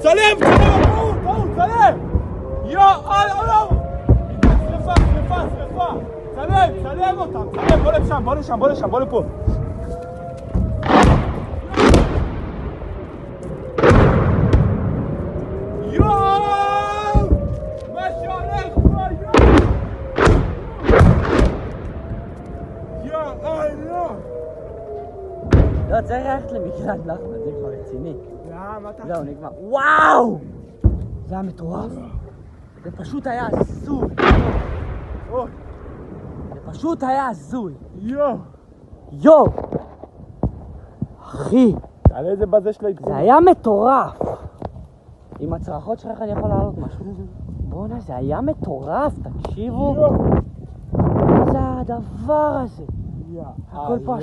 צלם! צלם! יואו! שריפה! צלם אותם! בוא לשם, בוא לפה! מה שהולך פה, לא, צריך ללכת למקלט, נחמן, זה כבר רציני. מה אתה? זהו, נגמר. וואו! זה היה מטורף. זה פשוט היה הזוי. זה פשוט היה הזוי. יו! אחי! תעלה את זה בזה של העדכון. זה היה מטורף. עם הצרחות שלך אני יכול לעלות משהו. בוא'נה, זה היה מטורף, תקשיבו. מה זה הדבר הזה? הכל פה